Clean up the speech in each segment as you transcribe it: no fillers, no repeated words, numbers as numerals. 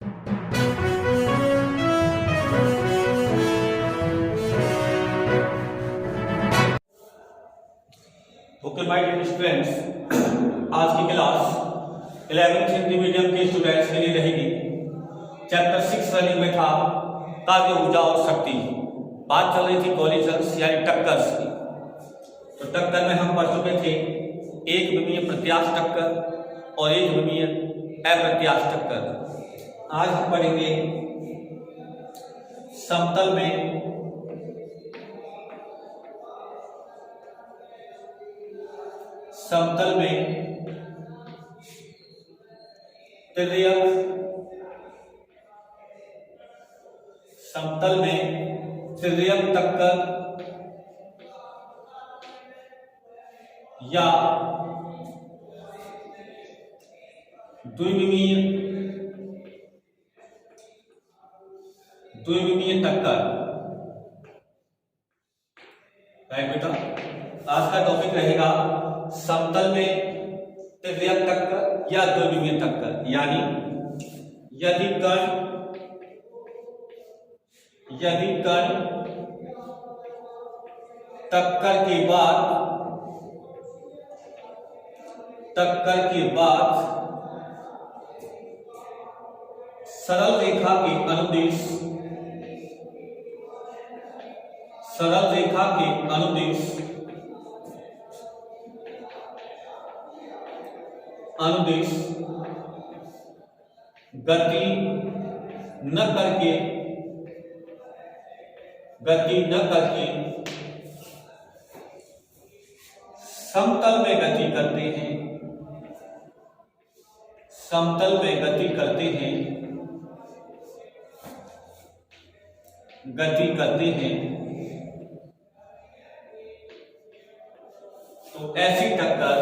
Okay my dear students, आज की class 11th Hindi medium के स्टूडेंट्स के लिए रहेगी। चैप्टर 6 रनिंग में था कार्य, ऊर्जा और शक्ति। बात चल रही थी कोलिजन्स यानी टक्कर्स की। तो टक्कर में हम पढ़ चुके थे एक विमीय प्रत्यास्थ टक्कर और एक विमीय अप्रत्यास्थ टक्कर। आज हम पढ़ेंगे समतल में त्रिज्यक टक्कर या द्विविमीय टक्कर। राइट बेटा, आज का टॉपिक रहेगा समतल में त्रिज्यक टक्कर या द्विविमीय टक्कर। यानी यदि कण टक्कर के बाद सरल रेखा के अनुदिश गति न करके समतल में गति करते हैं तो ऐसी टक्कर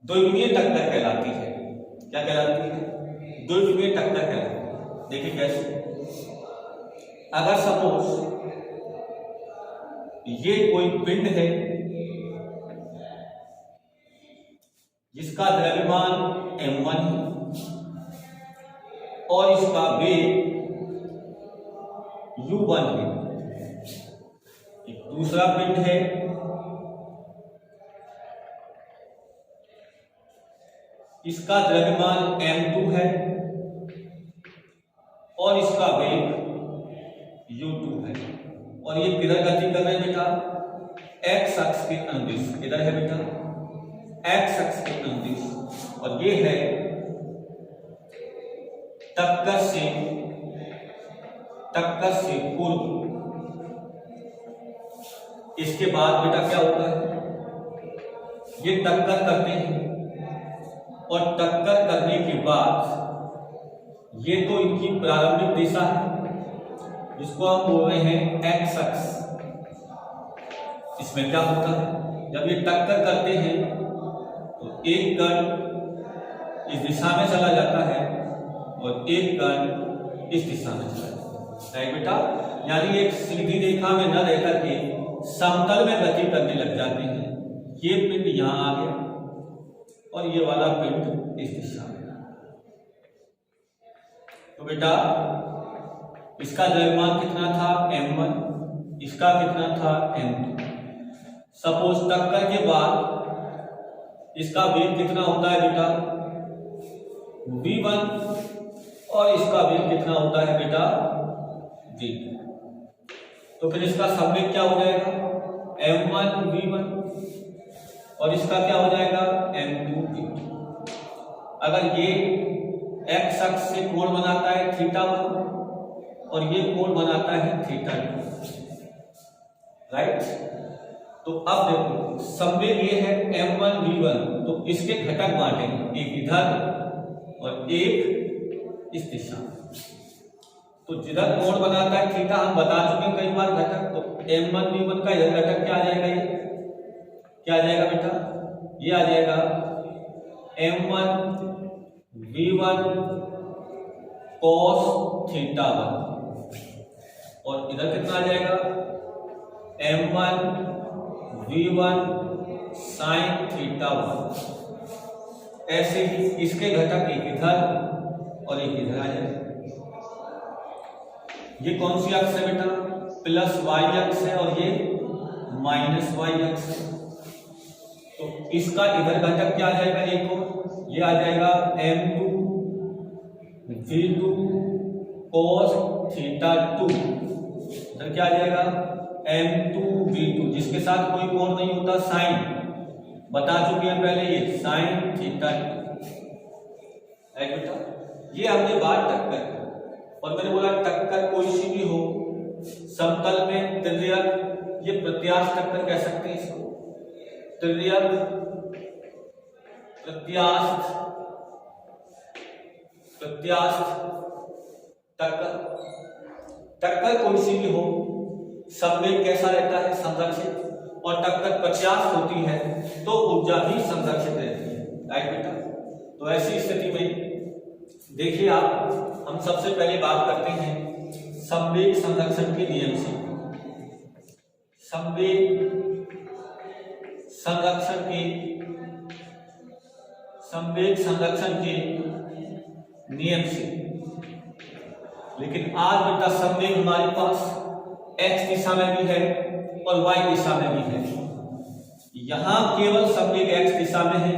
द्विविमीय टक्कर कहलाती है। क्या कहलाती है? द्विविमीय टक्कर कहलाती है। देखिए कैसे। अगर सपोज ये कोई पिंड है जिसका द्रव्यमान m1 है और इसका वेग u1 है। एक दूसरा पिंड है इसका द्रव्यमान m2 है और इसका वेग u2 है। और ये किधर गति कर रहे हैं बेटा? x अक्ष के अनुदिश। किधर है बेटा? x अक्ष के अनुदिश। और ये है टक्कर से पूर्व। इसके बाद बेटा क्या होता है? ये टक्कर करते हैं और टक्कर करने के बाद ये तो इनकी प्रारंभिक दिशा है जिसको हम बोल रहे हैं x अक्ष। इसमें क्या होता है? जब ये टक्कर करते हैं तो एक कण इस दिशा में चला जाता है और एक कण इस दिशा में चला जाता है। राइट बेटा, यानी एक सीधी रेखा में न रह करके समतल में गति करने लग जाते हैं। ये पिंड यहां आ गया और ये वाला पिंड इस दिशा में। तो बेटा इसका द्रव्यमान कितना था? m1। इसका कितना था? m2। सपोज टक्कर के बाद इसका वेग कितना होता है बेटा? v1 और इसका वेग कितना होता है बेटा? v। तो फिर इसका समवेग क्या हो जाएगा? m1 v1 और इसका क्या हो जाएगा? m2 v2। अगर ये x अक्ष से कोण बनाता है θ1 और ये कोण बनाता है θ2। राइट। तो अब देखो समवेग ये है m1 v1, तो इसके घटक बांटेंगे, एक इधर और एक इस दिशा में। तो जिधर कोण बनाता है थीटा हम बता चुके हैं कई बार घटक। तो m1 v1 का इधर घटक क्या आ जाएगा? ये क्या आ जाएगा बेटा? ये आ जाएगा m1 v1 cos θ1 और इधर कितना आ जाएगा? m1 v1 sin θ1। ऐसे ही इसके घटक एक इधर और एक इधर आ जाएगा। ये कौन सी अक्ष है बेटा? प्लस वाई अक्ष है और ये माइनस वाई अक्ष है। तो इसका इधर घटक क्या आ जाएगा? एक ये आ जाएगा m2 v2 cos थीटा 2। इधर क्या आ जाएगा? m2 v2, जिसके साथ कोई कोण नहीं होता, साइन बता चुके हैं पहले, ये साइन थीटा 2 है बेटा। ये हमने बात टक्कर, और मैंने बोला टक्कर कोई सी भी हो समतल में तिर्यक, ये प्रत्यास्थ टक्कर कह सकते हैं इसको, तिर्यक प्रत्यास्थ टक्कर। टक्कर कोई सी भी हो, संवेग कैसा रहता है? संरक्षित, और टक्कर प्रत्यास्थ होती है तो ऊर्जा भी संरक्षित रहती है, राइट बेटा। तो ऐसी स्थिति में देखिए आप, हम सबसे पहले बात करते हैं संवेग संरक्षण के नियम से। संवेग संरक्षण के नियम से। लेकिन आज बेटा संवेग हमारे पास x दिशा में भी है और y दिशा में भी है। यहां केवल संवेग x दिशा में है,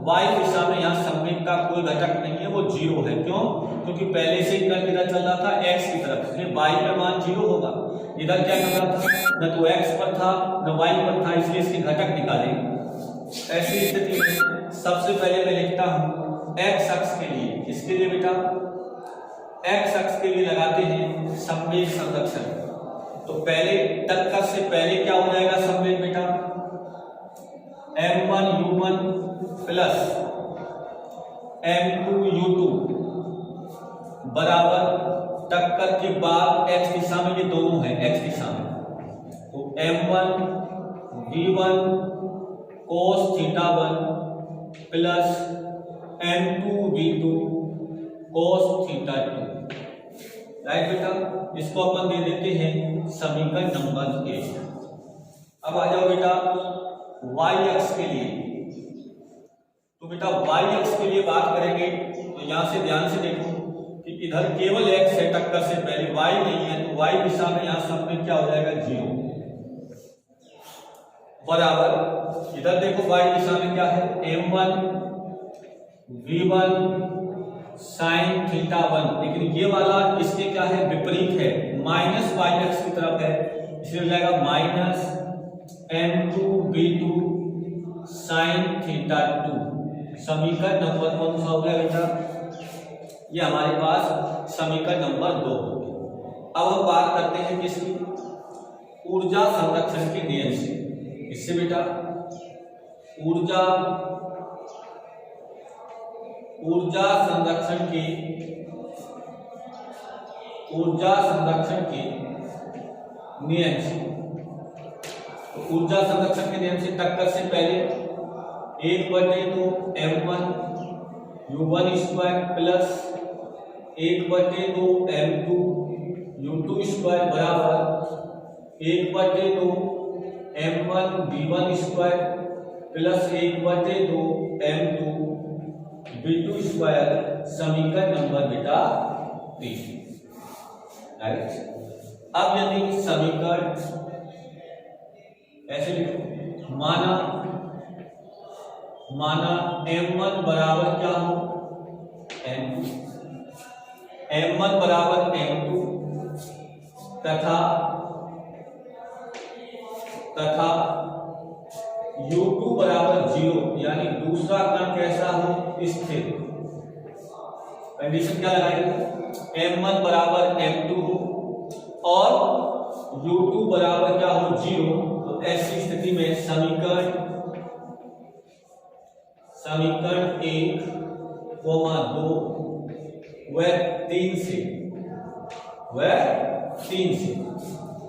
y दिशा में यहां संवेग का कोई घटक नहीं है, वो जीरो है। क्यों? क्योंकि पहले से इधर किधर चल रहा था? x की तरफ, इसलिए y का मान जीरो होगा। इधर क्या कर रहा था? न तो x पर था न y पर था, इसलिए इसके घटक निकालेंगे। ऐसी स्थिति में सबसे पहले मैं लिखता हूं x अक्ष के लिए, किसके लिए बेटा? x अक्ष के लिए लगाते हैं संवेग संरक्षण। तो पहले टक्कर से पहले क्या हो जाएगा संवेग बेटा? m1u1 प्लस m2u2 बराबर टक्कर के बाद x दिशा में, ये दोनों है x दिशा में, तो m1v1 cos theta 1 plus m2v2 cos theta 2, right बेटा। इसको अपन दे देते हैं समीकरण नंबर 1। अब आ जाओ बेटा y अक्ष के लिए। तो बेटा y अक्ष के लिए बात करेंगे तो यहां से ध्यान से देखो कि इधर केवल x है टक्कर से पहले, y नहीं है, तो y दिशा में यहां संवेग क्या हो जाएगा? जीरो। बराबर इधर देखो y दिशा में क्या है? m1 v1 साइन थीटा 1, लेकिन ये वाला इसके क्या है? विपरीत है, माइनस y अक्ष की तरफ है, इसलिए हो जाएगा minus m2 v2 sine theta 2। समीकरण नंबर कौन सा हो गया बेटा? ये हमारे पास समीकरण नंबर 2 हो गया। अब हम बात करते हैं किसकी? ऊर्जा संरक्षण के नियम से। इससे बेटा ऊर्जा संरक्षण के नियम से। तो ऊर्जा संरक्षण के नियम से टक्कर से पहले 1/2 m1 u1 square plus 1/2 m2 u2 square बराबर 1/2 m1 v1 square plus 1/2 m2 v2 square. समीकरण नंबर बेटा 3, राइट। अब यदि समीकरण ऐसे लिखो, माना m1 बराबर क्या हो? m2, m1 बराबर m2 तथा u2 बराबर 0, यानी दूसरा कण कैसा हो? स्थिर। कंडीशन क्या लगाएंगे? m1 बराबर m2 हो और u2 बराबर क्या हो? 0। तो ऐसी स्थिति में समीकरण 1, 2 व 3 से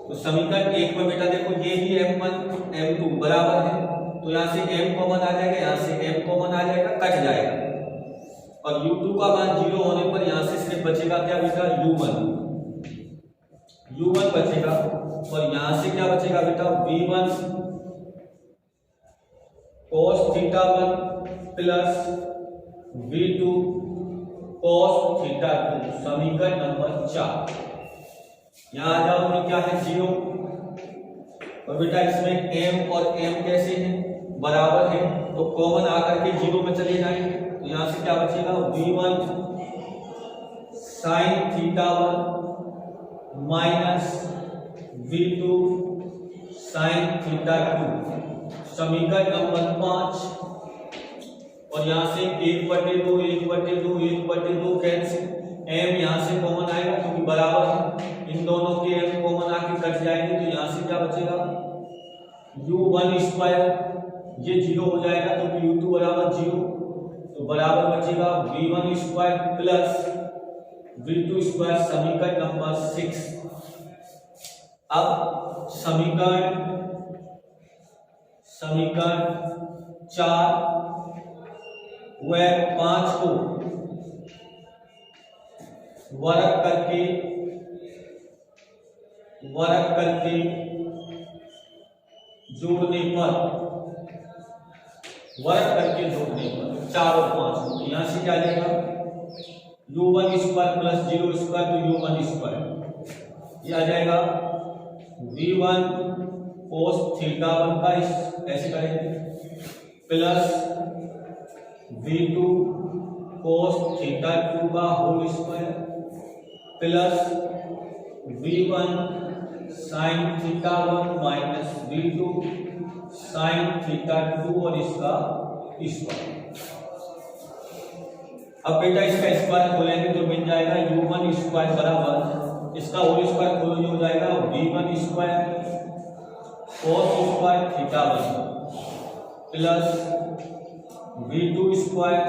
तो समीकरण 1 में बेटा देखो ये भी m1 m2 बराबर है, तो यहां से m कॉमन आ जाएगा, यहां से m कॉमन आ जाएगा, कट जाएगा, और u2 का मान 0 होने पर यहां से सिर्फ बचेगा क्या बेटा? u1 बचेगा, और यहां से क्या बचेगा बेटा? v1 cos theta 1 plus v2 cos theta 2, समीकरण नंबर 4। यहां आ जाओ तो क्या है 0, और बेटा इसमें m और m कैसे हैं, बराबर है, तो कॉमन आकर के 0 में चले जाएंगे। तो यहां से क्या बचेगा v1 sin theta 1 minus v2 sin theta 2, समीकरण नंबर 5। और यहां से 1/2 1/2 1/2 कैंसिल, m यहां से कॉमन आएगा क्योंकि बराबर है, इन दोनों के m कॉमन आके कट जाएंगे। तो यहां से क्या बचेगा u1 स्क्वायर, ये 0 हो जाएगा क्योंकि u2 बराबर 0, तो बराबर बचेगा v1 square plus v2 square, समीकरण नंबर 6। अब समीकरण 4 व 5 को वर्ग करके जोड़ने पर 4 और 5 को, यहां से क्या आ जाएगा u1 स्क्वायर प्लस 0 स्क्वायर, तो u1 स्क्वायर, ये आ जाएगा v1 cos थीटा 1 का, ऐसे करेंगे, प्लस v2 cos थीटा 2 का whole square, plus v1 sin theta 1 minus v2 sin theta 2 और इसका स्क्वायर। अब बेटा इसका स्क्वायर खोलेंगे तो मिल जाएगा u1 स्क्वायर बराबर, इसका होल स्क्वायर खोलो जो हो जाएगा v1 square cos square theta 1 plus v2 square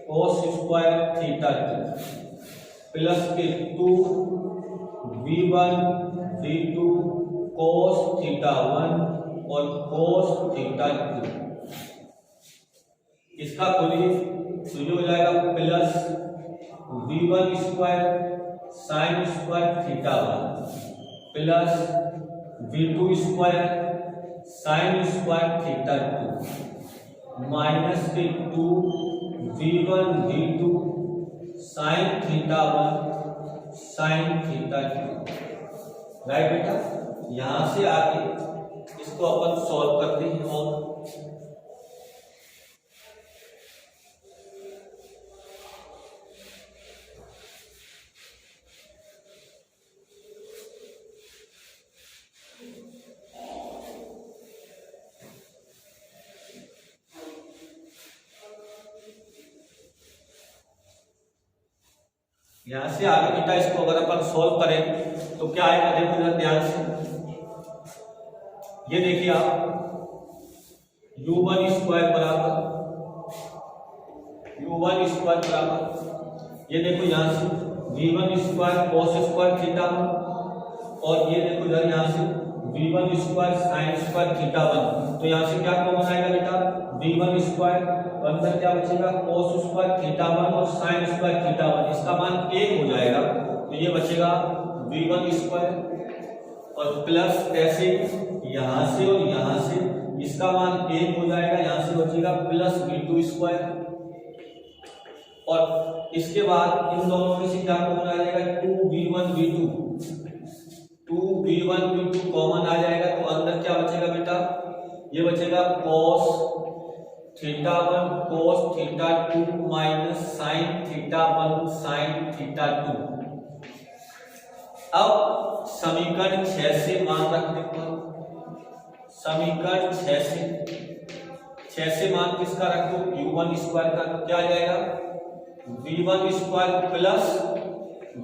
cos square theta 2 plus के 2 v1 v2 cos थीटा 1 और cos थीटा 2, इसका खोलिए तो जो हो जाएगा plus v1 square sin square theta 1 plus v2 square sin square theta 2 minus के 2 v1 v2 sin theta 1 sin theta 2। Right बेटा, यहां से आगे इसको अपन सॉल्व करते हैं। और यहां से आगे बेटा इसको अगर अपन सॉल्व करें तो क्या आएगा, देखो जरा ध्यान से, ये देखिए आप u1 स्क्वायर बराबर ये देखो यहां से v1 square cos square theta 1, और ये देखो जरा यहां से v1 square sin square theta 1, तो यहां से क्या कॉमन आएगा बेटा v1 स्क्वायर, अंदर क्या बचेगा cos स्क्वायर थीटा 1 और sin स्क्वायर थीटा 1, इसका मान 1 हो जाएगा, तो ये बचेगा v1 स्क्वायर, और प्लस ऐसे यहां से और यहां से इसका मान 1 हो जाएगा, यहां से बचेगा प्लस v2 स्क्वायर, और इसके बाद इन दोनों में से क्या कॉमन आ जाएगा 2v1 v2 कॉमन आ जाएगा, तो अंदर क्या बचेगा बेटा, ये बचेगा cos theta 1 cos theta 2 minus sin theta 1 sin theta 2। अब समीकरण 6 से मान रखने पर, समीकरण 6 से मान किसका रख दो u1 स्क्वायर का, क्या आ जाएगा v1 square plus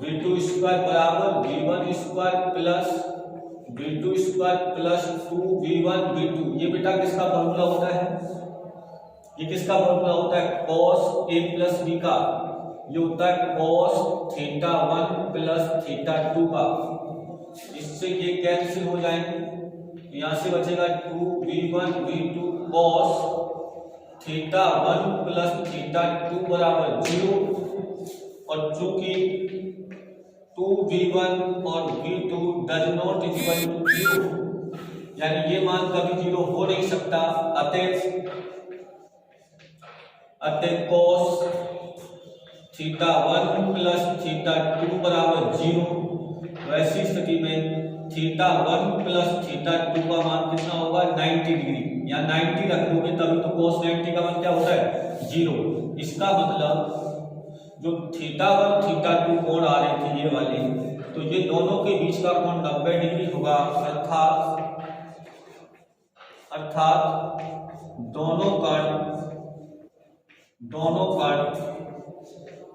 v2 square बराबर v1 square plus v2 square plus 2v1 v2। ये बेटा किसका फॉर्मूला होता है, ये किसका फॉर्मूला होता है cos a प्लस b का, ये होता है cos थीटा 1 प्लस थीटा 2 का, इससे ये कैंसिल हो जाएंगे, तो यहां से बचेगा 2v1 v2 cos theta 1 plus theta 2 बराबर 0, और चूंकि 2v1 और v2 does not equal to 0, यानी ये मान कभी 0 हो नहीं सकता, अतः cos थीटा 1 प्लस थीटा 2 बराबर 0। तो ऐसी स्थिति में थीटा 1 प्लस थीटा 2 का मान कितना होगा 90 डिग्री। या 90 रख दोगे तभी तो cos 90 का मान क्या होता है 0। इसका मतलब जो थीटा 1 थीटा 2 कोण आ रहे थे ये वाले, तो ये दोनों के बीच का कोण 90 डिग्री होगा। अर्थात दोनों कण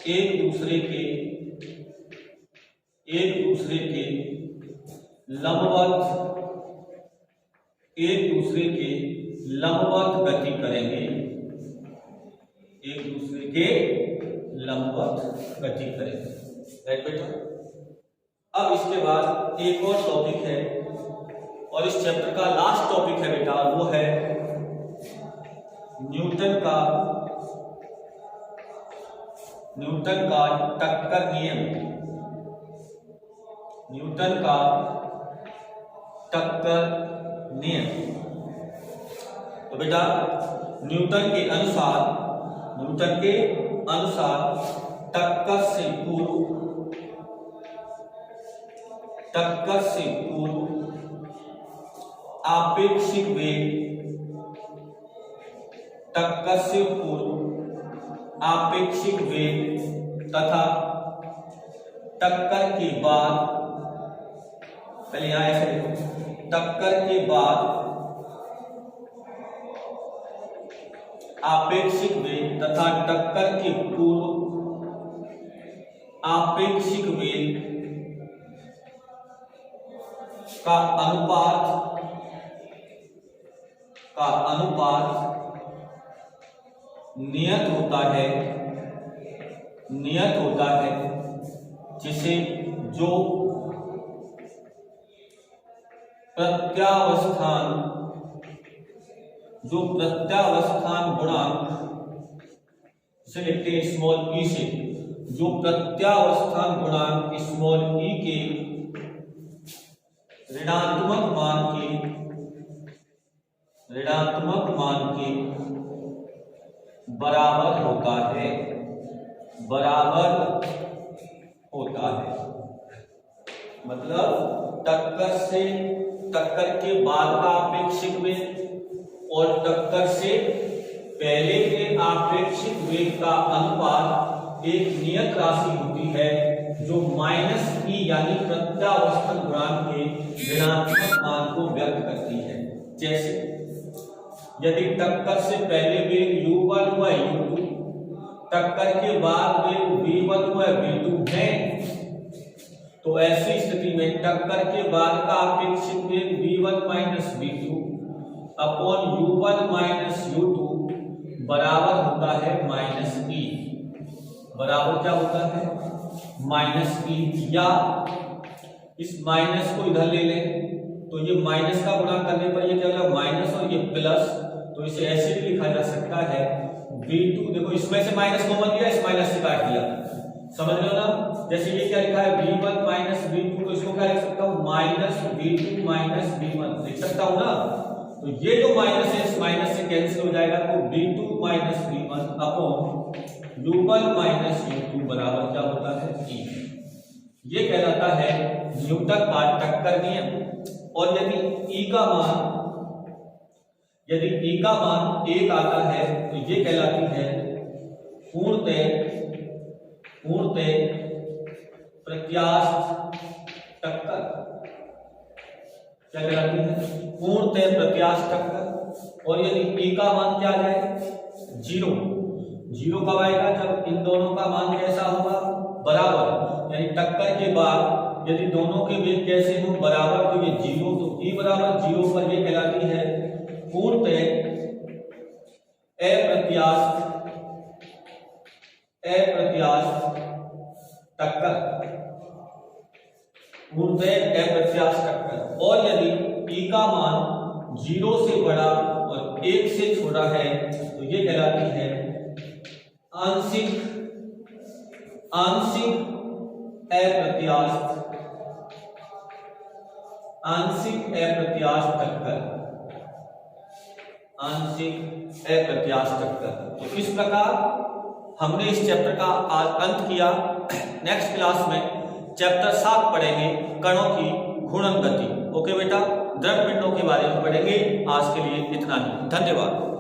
एक दूसरे के लंबवत गति करेंगे। राइट बेटा। अब इसके बाद एक और टॉपिक है और इस चैप्टर का लास्ट टॉपिक है बेटा, वो है न्यूटन का टक्कर नियम। तो बेटा न्यूटन के अनुसार टक्कर से पूर्व आपेक्षिक वेग तथा टक्कर के बाद, पहले यहां ऐसे देखो, टक्कर के बाद आपेक्षिक वेग तथा टक्कर के पूर्व आपेक्षिक वेग का अनुपात नियत होता है जिसे जो प्रत्यावस्थान गुणांक से लिखते हैं स्मॉल ई से, जो प्रत्यावस्थान गुणांक स्मॉल ई के ऋणात्मक मान के बराबर होता है। मतलब टक्कर के बाद का आपेक्षिक वेग और टक्कर से पहले के आपेक्षिक वेग का अनुपात एक नियत राशि होती है जो माइनस ई यानी प्रत्यावस्थान गुणांक के ऋणात्मक मान को व्यक्त करती है। जैसे यदि टक्कर से पहले वेग u1 व u2, टक्कर के बाद वेग v1 व v2 है, तो ऐसी स्थिति में टक्कर के बाद का अपेक्षित वेग v1 minus v2 upon u1 minus u2 बराबर होता है माइनस ई। बराबर क्या होता है माइनस ई। या इस माइनस को इधर ले लें तो ये माइनस का गुणा करने पर ये क्या होगा माइनस और ये प्लस, तो इसे ऐसे भी लिखा जा सकता है v2। देखो इसमें से माइनस कॉमन लिया, इस माइनस से काट दिया, समझ रहे हो ना। जैसे ये क्या लिखा है v1 माइनस v2, तो इसको क्या लिख सकता हूँ माइनस v2 माइनस v1 लिख सकता हूँ ना। तो ये जो माइनस है इस माइनस से कैंसिल हो जाएगा, तो v2 minus v1 upon u1 minus u2 बराबर क्या होता है e। ये कहलाता है न्यूटन का टक्कर नियम। और यदि e का मान 1 आता है तो ये कहलाती है पूर्णतः प्रत्यास्थ टक्कर। क्या कहलाती है पूर्णतः प्रत्यास्थ टक्कर। और यदि e का मान क्या है 0 कब आएगा, जब इन दोनों का मान कैसा होगा बराबर, यानी टक्कर के बाद यदि दोनों के वेग कैसे हो बराबर, तो ये 0, तो e बराबर 0 पर ये कहलाती है पूर्णतः अप्रत्यास्थ टक्कर। पूर्णतः अप्रत्यास्थ टक्कर। और यदि e का मान 0 से बड़ा और 1 से छोटा है तो ये कहलाती है आंशिक अप्रत्यास्थ टक्कर। तो इस प्रकार हमने इस चैप्टर का आज अंत किया। नेक्स्ट क्लास में चैप्टर 7 पढ़ेंगे, कणों की घूर्णन गति। ओके बेटा, द्रव पिंडों के बारे में पढ़ेंगे। आज के लिए इतना ही, धन्यवाद।